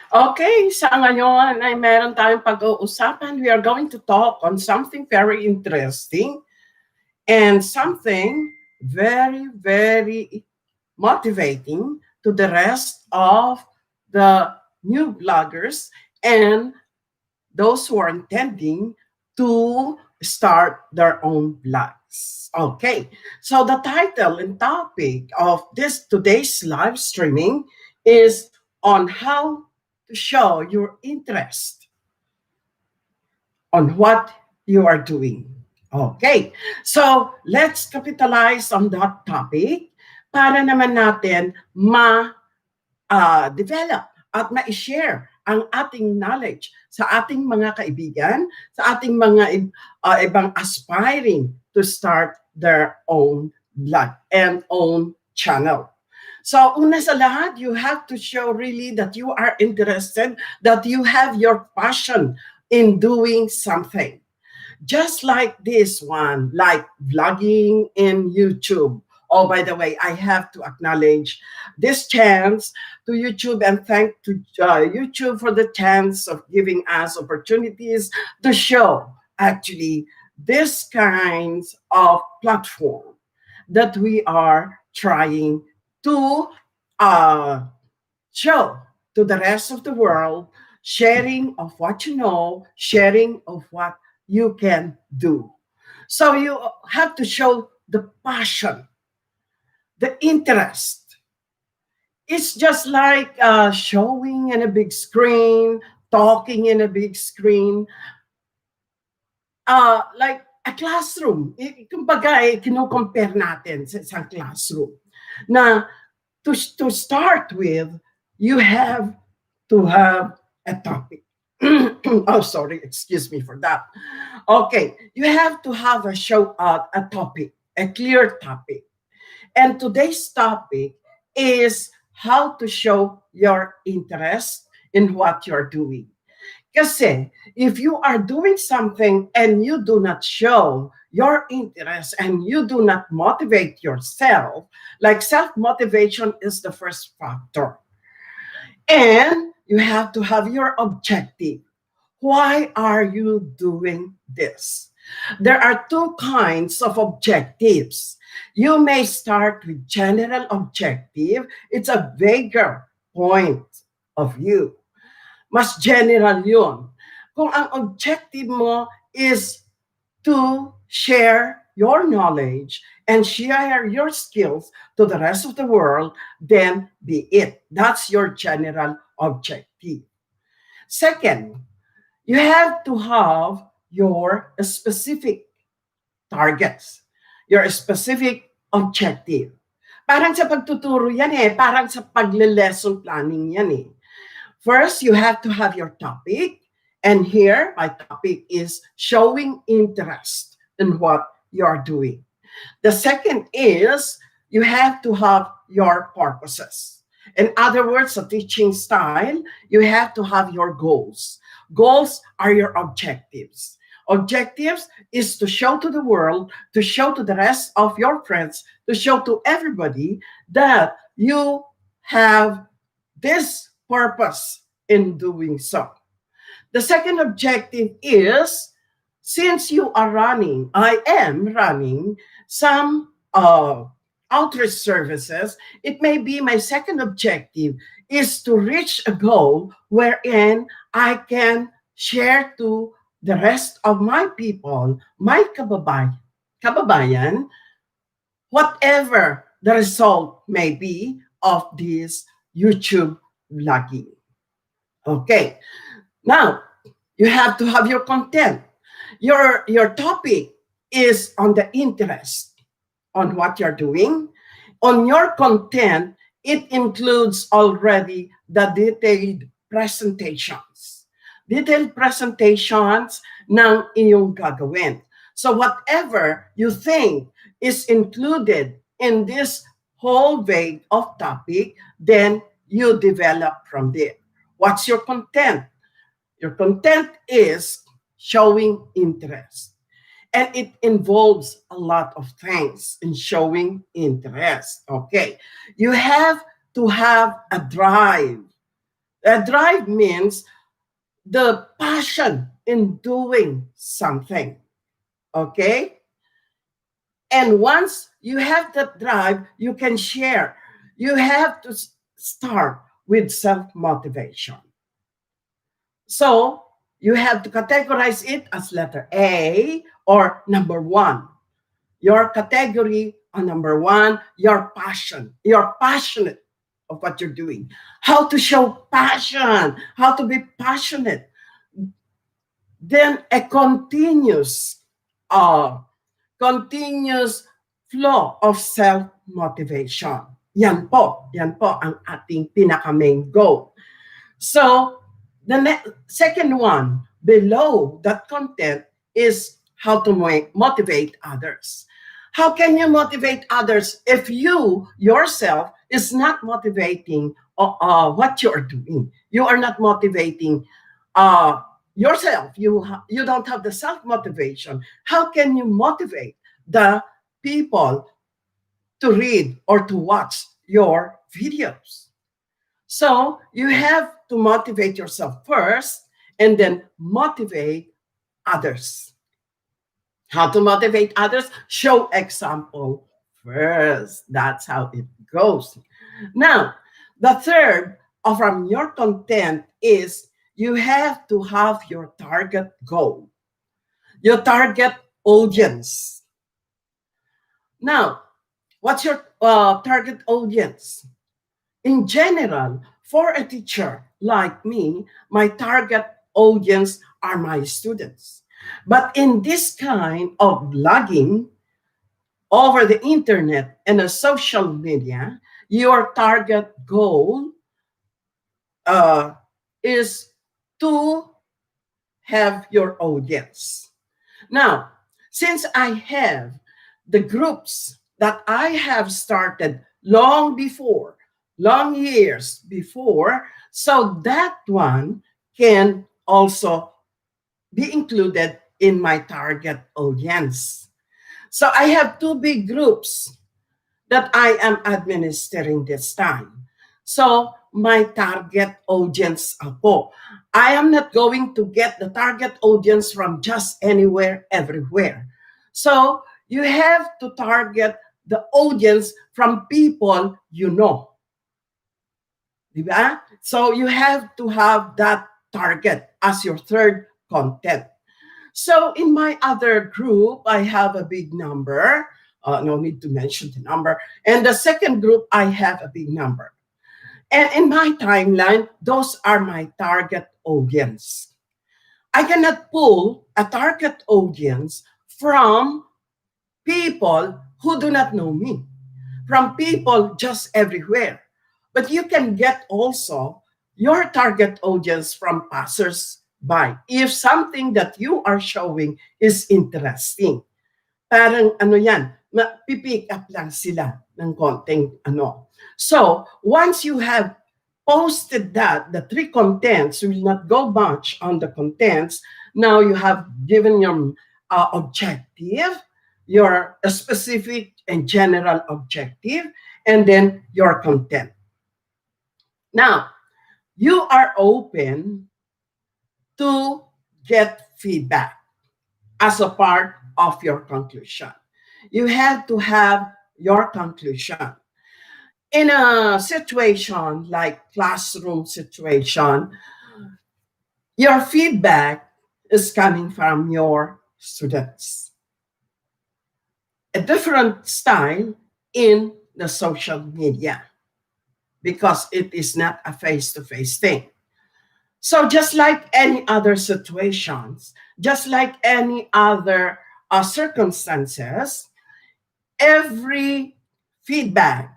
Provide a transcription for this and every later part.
Okay, sa ngayon ay meron tayong pag-uusapan. We are going to talk on something very interesting and something very, very motivating to the rest of the new bloggers and those who are intending to start their own blogs. Okay, so the title and topic of this today's live streaming is on how to show your interest on what you are doing. Okay, so let's capitalize on that topic para naman natin develop at ma-share ang ating knowledge sa ating mga kaibigan, sa ating mga ibang aspiring to start their own blog and own channel. So, una sa lahat, you have to show really that you are interested, that you have your passion in doing something. Just like this one, like vlogging in YouTube. Oh, by the way, I have to acknowledge this chance to YouTube and thank to YouTube for the chance of giving us opportunities to show actually this kinds of platform that we are trying to uh, show to the rest of the world, sharing of what you know, sharing of what you can do. So you have to show the passion, the interest. It's just like showing in a big screen, talking in a big screen, like a classroom. Kumbaga, kino-compare natin sa isang classroom na to start with, you have to have a topic. Oh, sorry, excuse me for that. Okay, you have to have a topic, a clear topic. And today's topic is how to show your interest in what you're doing. Kasi if you are doing something and you do not show your interest and you do not motivate yourself, like self motivation is the first factor. And you have to have your objective. Why are you doing this? There are two kinds of objectives. You may start with general objective. It's a vaguer point of view. Mas general yun. Kung ang objective mo is to share your knowledge and share your skills to the rest of the world, then be it. That's your general objective. Second, you have to have your specific targets, your specific objective. Parang sa pagtuturo yan eh, parang sa pagle-lesson planning yan eh. First, you have to have your topic. And here, my topic is showing interest in what you're doing. The second is you have to have your purposes. In other words, a teaching style, you have to have your goals. Goals are your objectives. Objectives is to show to the world, to show to the rest of your friends, to show to everybody that you have this purpose in doing so. The second objective is since you are running, I am running some outreach services, it may be my second objective is to reach a goal wherein I can share to the rest of my people, my kababayan, whatever the result may be of this YouTube vlogging. Okay, now you have to have your content. Your topic is on the interest on what you're doing. On your content, it includes already the detailed presentations. Detailed presentations ng iyong gagawin. So whatever you think is included in this whole vague of topic, then you develop from there. What's your content? Your content is showing interest. And it involves a lot of things in showing interest. Okay. You have to have a drive Drive means the passion in doing something. Okay? And once you have that drive, you can share. You have to start with self motivation. So you have to categorize it as letter A or number one. Your category on number one, your passion. You're passionate of what you're doing. How to show passion, how to be passionate. Then a uh, continuous flow of self-motivation. Yan po ang ating pinaka-main goal. So, the second one below that content is how to motivate others. How can you motivate others if you yourself is not motivating what you are doing? You are not motivating uh, yourself. You don't have the self motivation. How can you motivate the people to read or to watch your videos? So you have to motivate yourself first and then motivate others. How to motivate others? Show example first. That's how it goes. Now, the third from your content is you have to have your target goal, your target audience. Now, what's your target audience? In general, for a teacher like me, my target audience are my students. But in this kind of blogging over the internet and the social media, your target goal uh, is to have your audience. Now, since I have the groups that I have started long years before, so that one can also be included in my target audience. So I have two big groups that I am administering this time. So my target audience po. I am not going to get the target audience from just anywhere, everywhere. So you have to target the audience from people you know. Diba? So you have to have that target as your third content. So in my other group, I have a big number. No need to mention the number. And the second group, I have a big number. And in my timeline, those are my target audience. I cannot pull a target audience from people who do not know me, from people just everywhere. But you can get also your target audience from passers by if something that you are showing is interesting. Parang ano yan, pipick up lang sila ng konting ano. So, once you have posted that, the three contents, will not go much on the contents. Now you have given your objective, your specific and general objective, and then your content. Now, you are open to get feedback as a part of your conclusion. You have to have your conclusion. In a situation like classroom situation, your feedback is coming from your students. A different style in the social media because it is not a face-to-face thing. So just like any other situations, just like any other circumstances, every feedback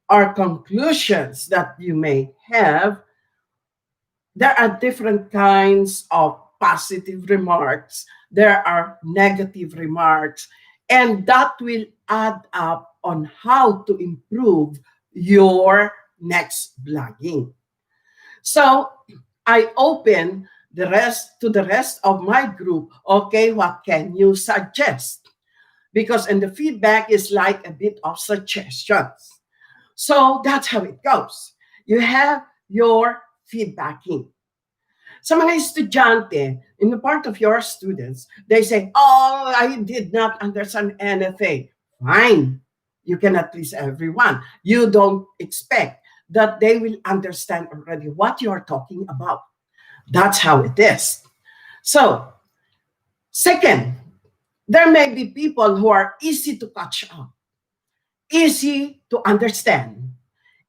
or conclusions that you may have, there are different kinds of positive remarks, there are negative remarks, and that will add up on how to improve your next blogging. So I open the rest of my group. Okay, what can you suggest? Because in the feedback is like a bit of suggestions. So that's how it goes. You have your feedbacking. Sa mga estudyante, in the part of your students, they say, oh, I did not understand anything. Fine. You cannot please everyone. You don't expect that they will understand already what you are talking about. That's how it is. So, second, there may be people who are easy to catch up, easy to understand,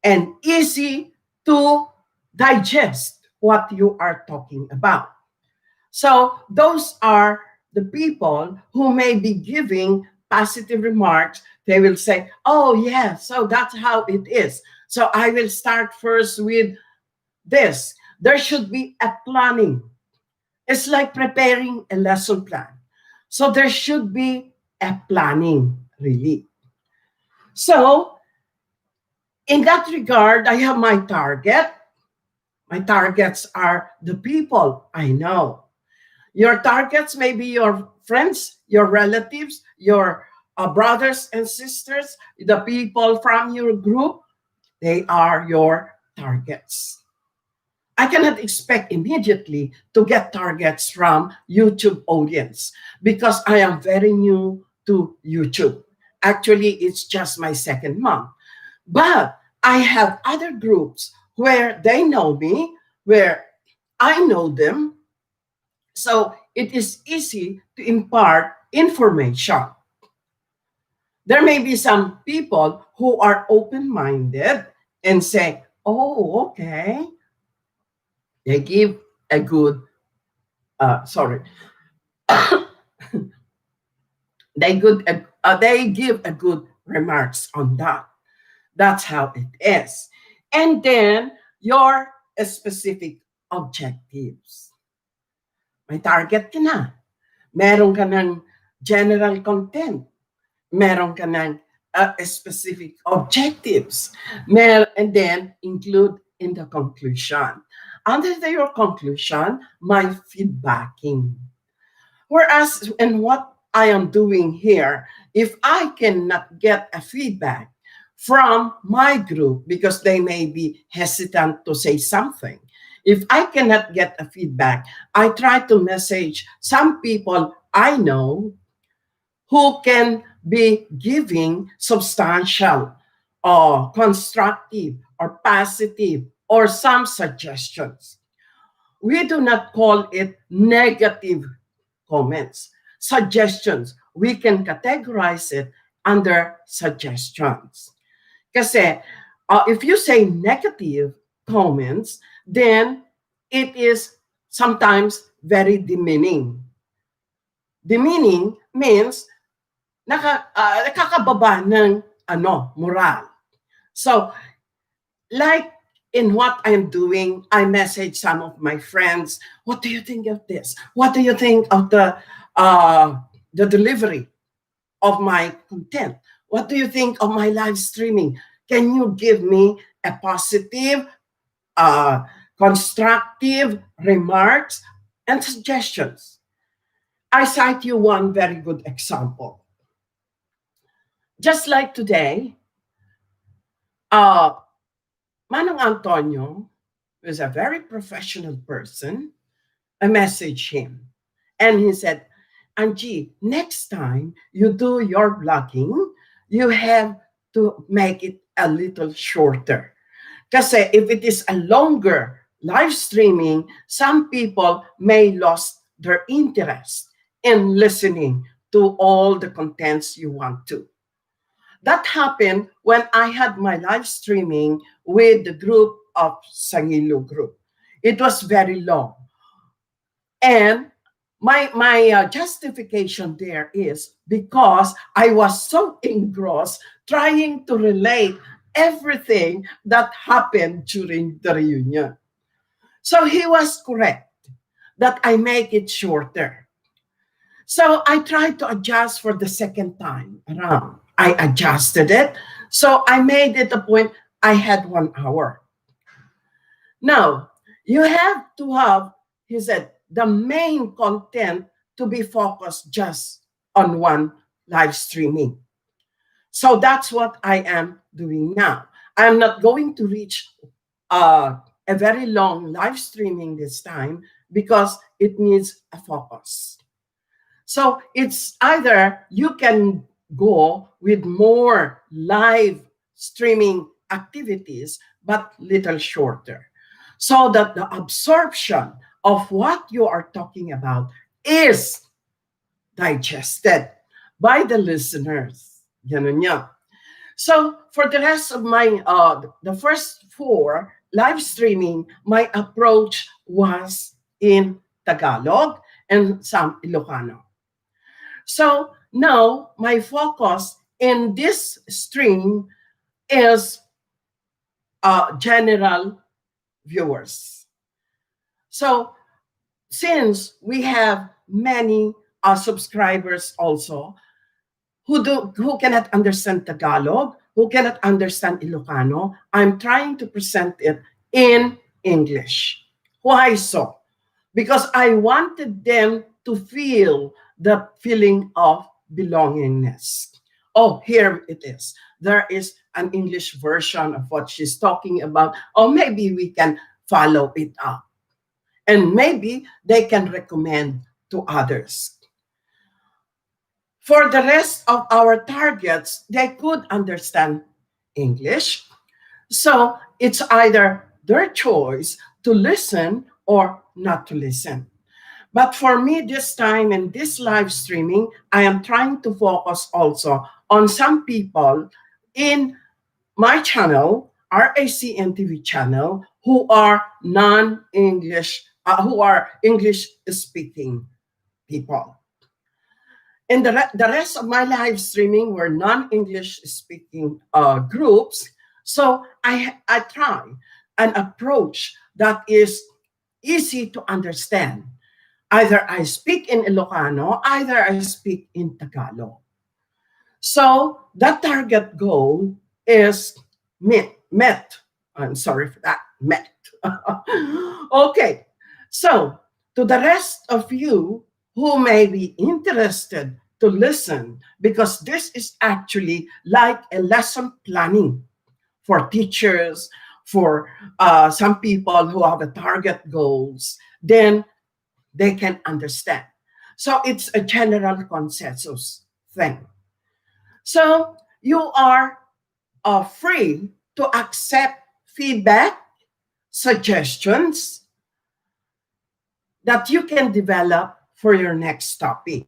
and easy to digest what you are talking about. So those are the people who may be giving positive remarks. They will say, oh, yeah, so that's how it is. So I will start first with this. There should be a planning. It's like preparing a lesson plan. So there should be a planning, really. So in that regard, I have my target. My targets are the people I know. Your targets may be your friends, your relatives, your brothers and sisters, the people from your group. They are your targets. I cannot expect immediately to get targets from YouTube audience because I am very new to YouTube. Actually, it's just my second month. But I have other groups where they know me, where I know them. So it is easy to impart information. There may be some people who are open minded and say, oh, okay. They give a good, sorry, they give a good remarks on that. That's how it is. And then your specific objectives. May target ka na. Meron ka ng general content. Meron ka ng specific objectives. And then include in the conclusion. Under your conclusion, my feedbacking. Whereas, and what I am doing here, if I cannot get a feedback from my group because they may be hesitant to say something, if I cannot get a feedback, I try to message some people I know who can be giving substantial or constructive or positive or some suggestions. We do not call it negative comments, suggestions. We can categorize it under suggestions. Kasi if you say negative comments, then it is sometimes very demeaning. Demeaning means nakakababa ng moral. So, like in what I'm doing, I message some of my friends, what do you think of this? What do you think of the delivery of my content? What do you think of my live streaming? Can you give me a positive, constructive remarks and suggestions? I cite you one very good example. Just like today, Manong Antonio is a very professional person. I messaged him and he said, Angie, next time you do your blogging, you have to make it a little shorter. Kasi if it is a longer live streaming, some people may lose their interest in listening to all the contents you want to. That happened when I had my live streaming with the group of Sangilo group. It was very long. And my justification there is because I was so engrossed trying to relate everything that happened during the reunion. So he was correct that I make it shorter. So I tried to adjust for the second time around. I adjusted it. So I made it a point I had 1 hour. Now, you have to have, he said, the main content to be focused just on one live streaming. So that's what I am doing now. I'm not going to reach a very long live streaming this time because it needs a focus. So it's either you can go with more live streaming activities, but little shorter, so that the absorption of what you are talking about is digested by the listeners. Ganun yan. So for the rest of my, the first four live streaming, my approach was in Tagalog and some Ilocano. So now my focus in this stream is general viewers. So since we have many subscribers also who cannot understand Tagalog, who cannot understand Ilocano, I'm trying to present it in English. Why so? Because I wanted them to feel the feeling of belongingness. Oh, here it is. There is an English version of what she's talking about. Or maybe we can follow it up. And maybe they can recommend to others. For the rest of our targets, they could understand English. So it's either their choice to listen or not to listen. But for me, this time in this live streaming, I am trying to focus also on some people in my channel, RACN TV channel, who are non-English, who are English-speaking people. And the rest of my live streaming were non-English speaking groups. So I try an approach that is easy to understand. Either I speak in Ilocano, either I speak in Tagalog. So that target goal is met. I'm sorry for that, met. Okay, so to the rest of you who may be interested to listen, because this is actually like a lesson planning for teachers, for some people who have a target goals, then they can understand. So it's a general consensus thing. So you are free to accept feedback, suggestions that you can develop for your next topic.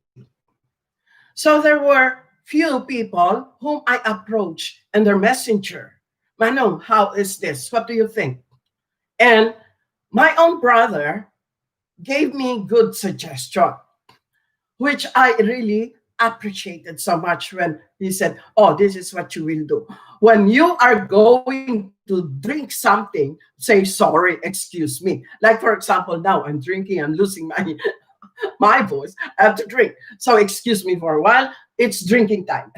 So there were few people whom I approached in their messenger. Manong, how is this? What do you think? And my own brother gave me good suggestion, which I really appreciated so much when he said, oh, this is what you will do. When you are going to drink something, say sorry, excuse me. Like, for example, now I'm drinking, I'm losing my my voice. I have to drink. So excuse me for a while. It's drinking time.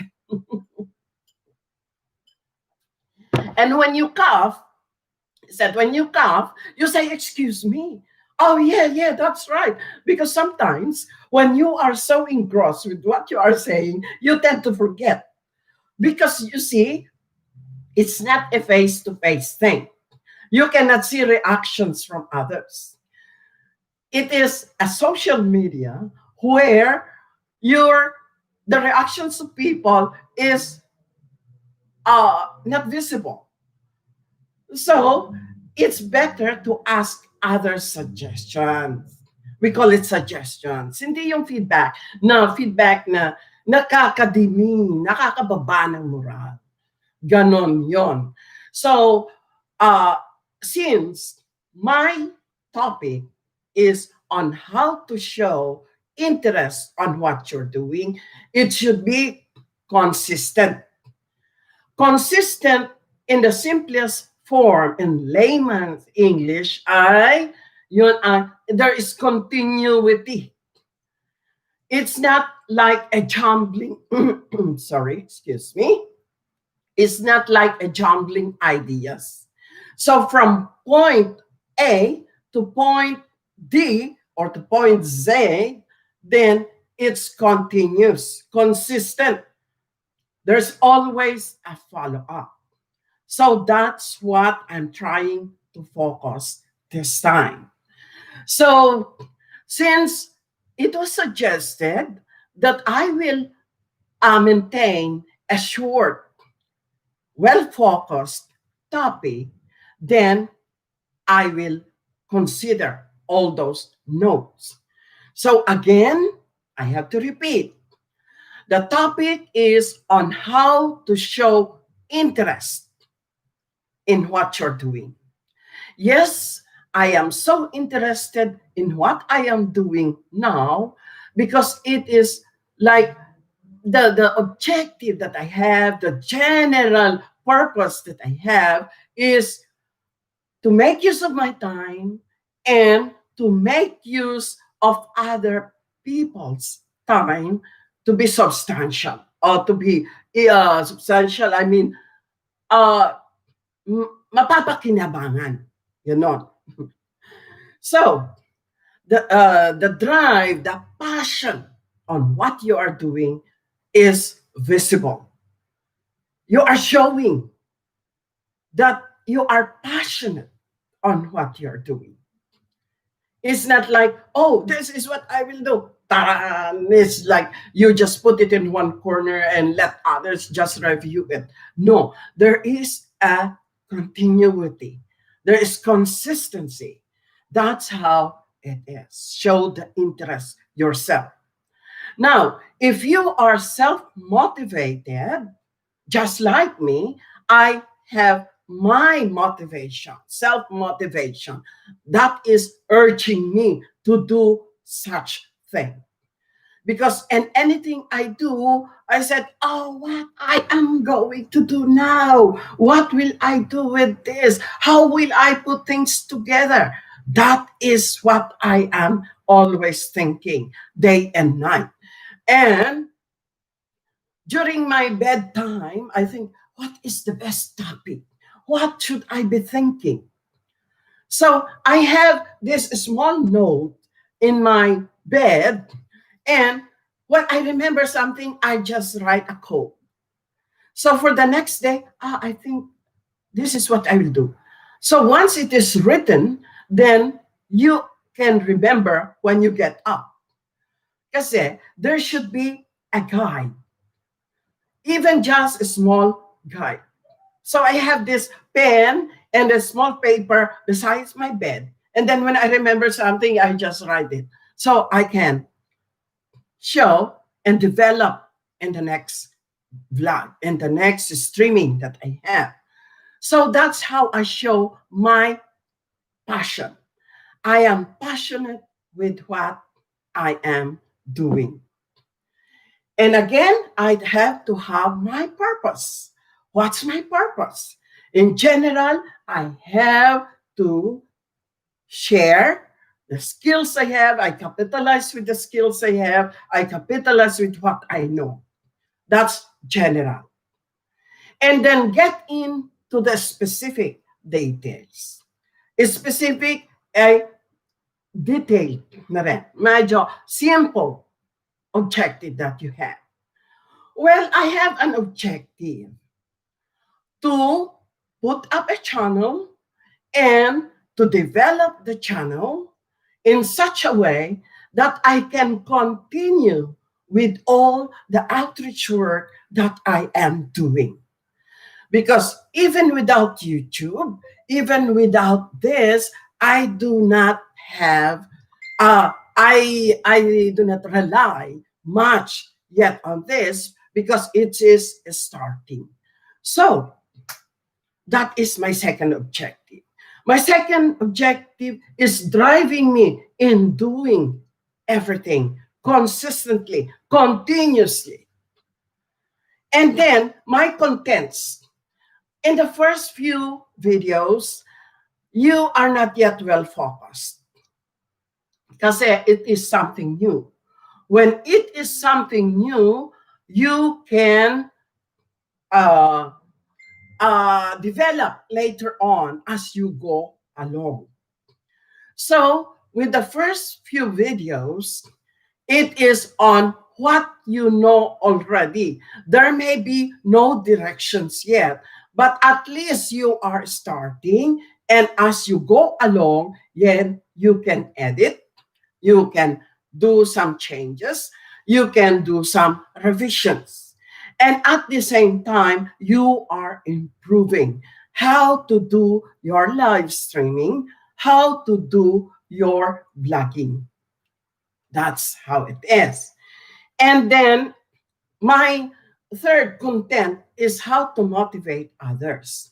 And when you cough, said when you cough, you say, excuse me. Oh, yeah, that's right. Because sometimes when you are so engrossed with what you are saying, you tend to forget. Because you see, it's not a face-to-face thing. You cannot see reactions from others. It is a social media where the reactions of people is not visible. So it's better to ask other suggestions. We call it suggestions. Hindi yung feedback na nakakadimi, nakakababa ng moral. Ganon yon. So, since my topic is on how to show interest on what you're doing, it should be consistent. Consistent in the simplest form in layman's English there is continuity. It's not like a jumbling, sorry, excuse me. It's not like a jumbling ideas. So from point A to point D or to point Z, then it's continuous, consistent. There's always a follow-up. So that's what I'm trying to focus this time. So, since it was suggested that I will maintain a short, well focused topic, then I will consider all those notes. So, again, I have to repeat, the topic is on how to show interest in what you're doing. Yes, I am so interested in what I am doing now because it is like the objective that I have, the general purpose that I have is to make use of my time and to make use of other people's time to be substantial or to be substantial. I mean, uh, mapapakinabangan. You know. So, the drive, the passion on what you are doing is visible. You are showing that you are passionate on what you're doing. It's not like, oh, this is what I will do. Taran! It's like you just put it in one corner and let others just review it. No, there is a continuity. There is consistency. That's how it is. Show the interest yourself. Now, if you are self motivated, just like me, I have my motivation, self motivation, that is urging me to do such thing. Because and anything I do, I said, oh, what I am going to do now? What will I do with this? How will I put things together? That is what I am always thinking day and night. And during my bedtime, I think, what is the best topic? What should I be thinking? So I have this small note in my bed, and when I remember something, I just write a quote. So for the next day, I think this is what I will do. So once it is written, then you can remember when you get up. Kasi there should be a guide, even just a small guide. So I have this pen and a small paper besides my bed. And then when I remember something, I just write it. So I can show and develop in the next vlog, in the next streaming that I have. So that's how I show my passion. I am passionate with what I am doing. And again, I'd have to have my purpose. What's my purpose? In general, I have to share the skills I have. I capitalize with the skills I have. I capitalize with what I know. That's general. And then get into the specific details. Specific ay detailed na rin. Medyo simple objective that you have. Well, I have an objective to put up a channel and to develop the channel in such a way that I can continue with all the outreach work that I am doing. Because even without YouTube, even without this, I do not have, I do not rely much yet on this because it is starting. So that is my second objective. My second objective is driving me in doing everything consistently, continuously. And then my contents. In the first few videos, you are not yet well focused because it is something new. When it is something new, you can develop later on as you go along. So with the first few videos, it is on what you know already. There may be no directions yet, but at least you are starting And as you go along, then you can edit, you can do some changes, you can do some revisions. And at the same time, you are improving how to do your live streaming, how to do your vlogging. That's how it is. And then my third content is how to motivate others.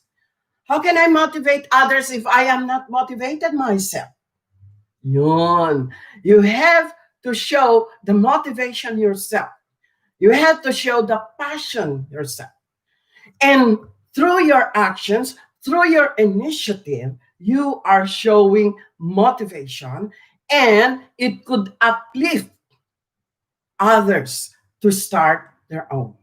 How can I motivate others if I am not motivated myself? Yun. You have to show the motivation yourself. You have to show the passion yourself. And through your actions, through your initiative, you are showing motivation, and it could uplift others to start their own.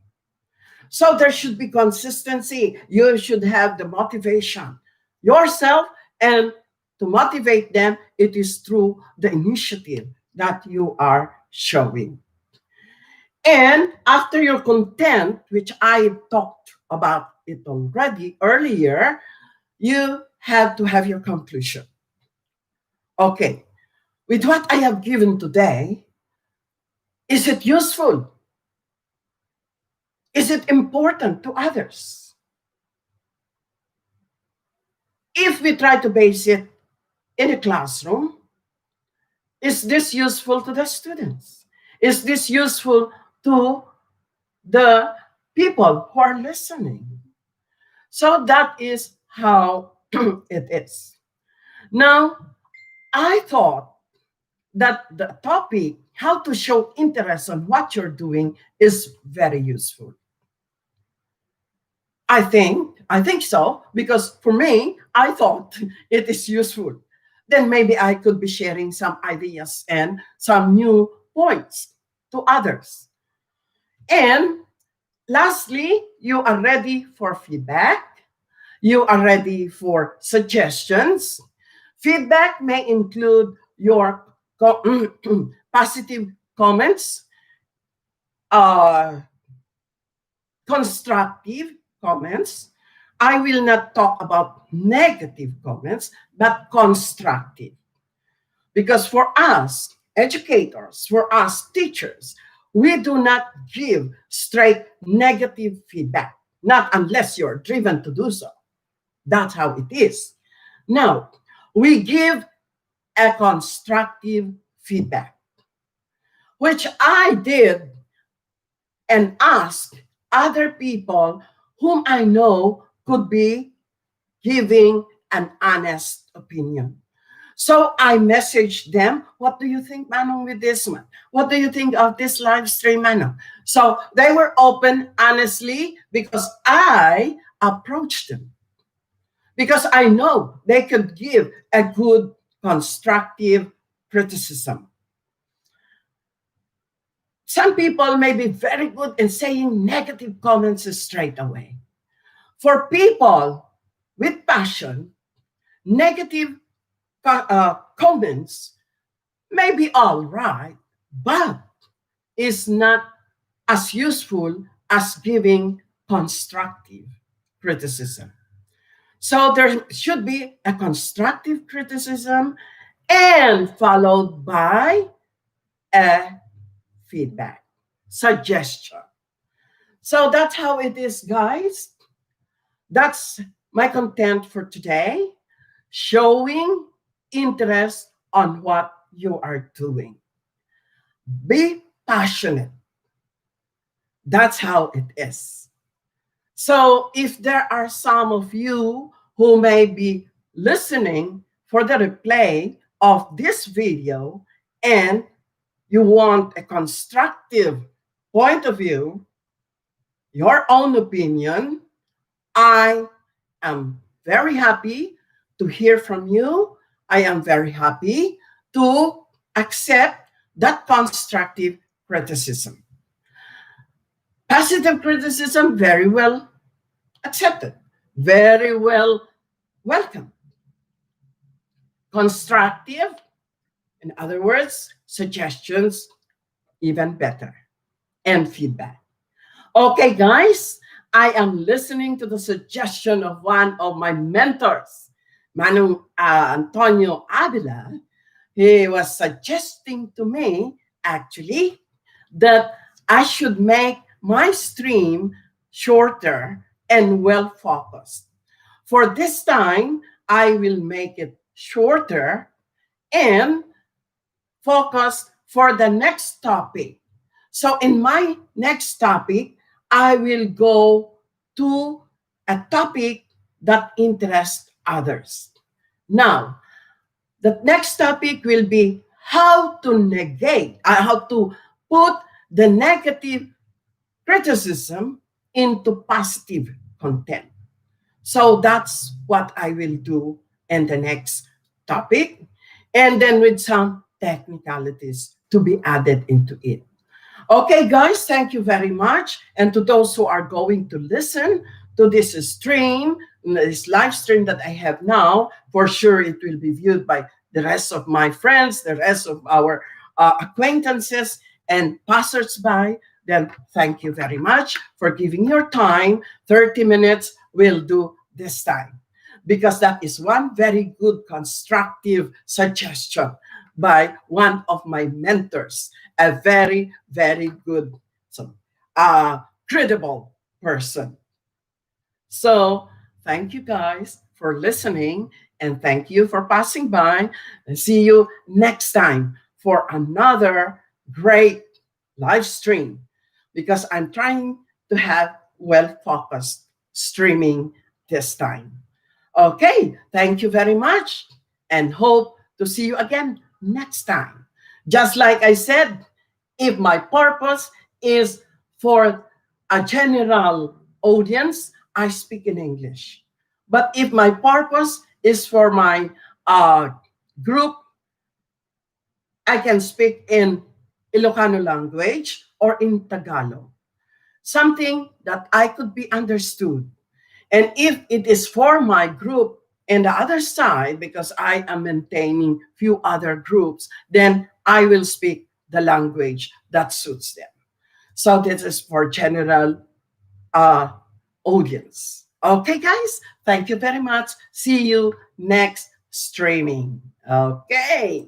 So there should be consistency. You should have the motivation yourself, and to motivate them, it is through the initiative that you are showing. And after your content, which I talked about it already earlier, you have to have your conclusion. Okay, with what I have given today, is it useful? Is it important to others? If we try to base it in a classroom, is this useful to the students? Is this useful to the people who are listening? So that is how it is. Now, I thought that the topic, how to show interest on what you're doing, is very useful. I think so, because for me, I thought it is useful. Then maybe I could be sharing some ideas and some new points to others. And lastly, you are ready for feedback. You are ready for suggestions. Feedback may include your positive comments, uh, constructive comments. I will not talk about negative comments, but constructive. Because for us educators, for us teachers, we do not give straight negative feedback, not unless you're driven to do so. That's how it is. Now, we give a constructive feedback, which I did and asked other people whom I know could be giving an honest opinion. So I messaged them, what do you think, Manong, with this one? What do you think of this live stream, Manong? So they were open honestly because I approached them. Because I know they could give a good constructive criticism. Some people may be very good in saying negative comments straight away. For people with passion, negative comments may be all right, but is not as useful as giving constructive criticism. So there should be a constructive criticism and followed by a feedback, suggestion. So that's how it is, guys. That's my content for today, showing interest on what you are doing. Be passionate. That's how it is. So if there are some of you who may be listening for the replay of this video and you want a constructive point of view, your own opinion, I am very happy to hear from you. I am very happy to accept that constructive criticism. Positive criticism, very well accepted, very well welcome. Constructive, in other words, suggestions, even better, and feedback. Okay, guys, I am listening to the suggestion of one of my mentors. Manong Antonio Avila, he was suggesting to me actually that I should make my stream shorter and well focused. For this time, I will make it shorter and focused for the next topic. So, in my next topic, I will go to a topic that interests others. Now, the next topic will be how to negate, how to put the negative criticism into positive content. So that's what I will do in the next topic. And then with some technicalities to be added into it. Okay, guys, thank you very much. And to those who are going to listen to this stream, this live stream that I have now, for sure it will be viewed by the rest of my friends, the rest of our acquaintances and passersby. Then thank you very much for giving your time. 30 minutes will do this time because that is one very good constructive suggestion by one of my mentors, a very, very good, so, credible person. So thank you guys for listening and thank you for passing by and see you next time for another great live stream because I'm trying to have well focused streaming this time. Okay, thank you very much and hope to see you again next time. Just like I said, if my purpose is for a general audience, I speak in English. But if my purpose is for my group, I can speak in Ilocano language or in Tagalog. Something that I could be understood. And if it is for my group and the other side, because I am maintaining few other groups, then I will speak the language that suits them. So this is for general uh, audience. Okay, guys, thank you very much. See you next streaming. Okay.